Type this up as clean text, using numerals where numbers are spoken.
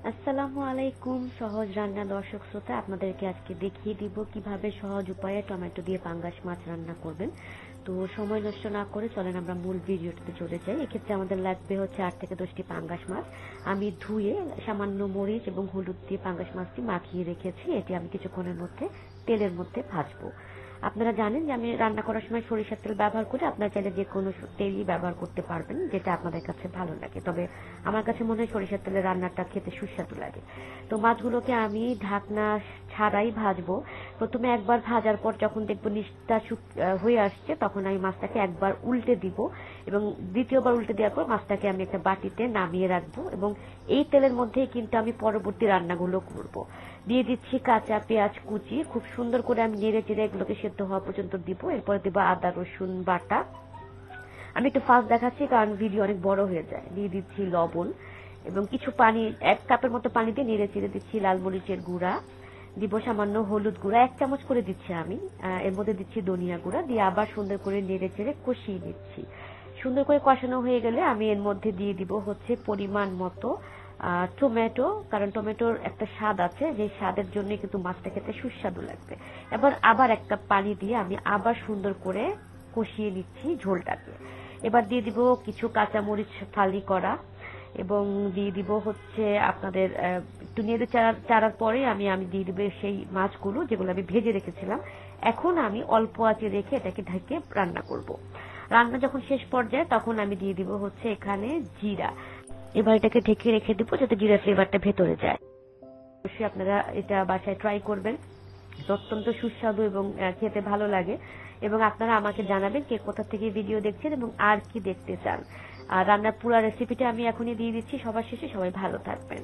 আসসালামু আলাইকুম সহজ রান্না দর্শক শ্রোতা, আপনাদেরকে আজকে দেখিয়ে দিব কিভাবে সহজ উপায়ে টমেটো দিয়ে পাঙ্গাস মাছ রান্না করবেন। তো সময় নষ্ট না করে চলেন আমরা মূল ভিডিওটিতে চলে যাই। এক্ষেত্রে আমাদের লাগবে হচ্ছে 8 থেকে 10টি পাঙ্গাস মাছ। আমি ধুয়ে সামান্য মরিচ এবং হলুদ দিয়ে পাঙ্গাস মাছটি মাখিয়ে রেখেছি। এটি আমি কিছুক্ষণের মধ্যে তেলের মধ্যে ভাজবো। আপনারা জানেন যে আমি রান্না করার সময় সরিষার তেল ব্যবহার করি। আপনারা চাইলে যে কোনো তেলই ব্যবহার করতে পারবেন, যেটা আপনাদের কাছে ভালো লাগে। তবে আমার কাছে মনে হয় সরিষার তেলে রান্নাটা খেতে সুস্বাদু লাগে। তো মাছগুলোকে আমি ঢাকনা ছাড়াই ভাজবো। প্রথমে একবার ভাজার পর যখন দেখবো নিচটা হয়ে আসছে, তখন আমি মাছটাকে একবার উল্টে দিব এবং দ্বিতীয়বার উল্টে দেওয়ার পর মাছটাকে আমি একটা বাটিতে নামিয়ে রাখবো এবং এই তেলের মধ্যেই কিন্তু আমি পরবর্তী রান্নাগুলো করব। দিয়ে দিচ্ছি কাঁচা পেঁয়াজ কুচি, খুব সুন্দর করে আমি নেড়ে চেড়ে এগুলোকে সেদ্ধ হওয়া পর্যন্ত দিব। এরপর দিব আদা রসুন বাটা। আমি একটু ফাস্ট দেখাচ্ছি কারণ ভিডিও অনেক বড় হয়ে যায়। দিয়ে দিচ্ছি লবণ এবং কিছু পানি, 1 কাপের মতো পানি দিয়ে নেড়ে চেড়ে দিচ্ছি লাল মরিচের গুঁড়া, দিব সামান্য হলুদ গুঁড়া 1 চামচ করে দিচ্ছি আমি। এর মধ্যে দিচ্ছি ধনিয়া গুঁড়া, দিয়ে আবার সুন্দর করে নেড়ে চেড়ে কষিয়ে নিচ্ছি। সুন্দর করে কষানো হয়ে গেলে আমি এর মধ্যে দিয়ে দিব হচ্ছে পরিমাণ মতো টমেটো, কারণ টমেটোর একটা স্বাদ আছে, যে স্বাদের জন্য কিন্তু মাছটা খেতে সুস্বাদু লাগবে। এবার আবার 1 কাপ পানি দিয়ে আমি আবার সুন্দর করে কষিয়ে নিচ্ছি ঝোলটাকে। এবার দিয়ে দিব কিছু কাঁচামরিচ ফালি করা এবং দিয়ে দিব হচ্ছে আপনাদের একটু নেড়ে চাড়ার পরে আমি দিয়ে দিব সেই মাছগুলো যেগুলো আমি ভেজে রেখেছিলাম। এখন আমি অল্প আঁচে রেখে এটাকে ঢেকে রান্না করব। রান্না যখন শেষ পর্যায়ে তখন আমি দিয়ে দিব হচ্ছে এখানে জিরা। এবার এটাকে ঢেকে রেখে দিব যাতে জিরা ফ্লেভারটা ভেতরে যায়। অবশ্যই আপনারা এটা বাসায় ট্রাই করবেন, অত্যন্ত সুস্বাদু এবং খেতে ভালো লাগে। এবং আপনারা আমাকে জানাবেন কে কোথা থেকে ভিডিও দেখছেন এবং আর কি দেখতে চান। আর রান্নার পুরো রেসিপিটা আমি এখনই দিয়ে দিচ্ছি সবার শেষে। সবাই ভালো থাকবেন।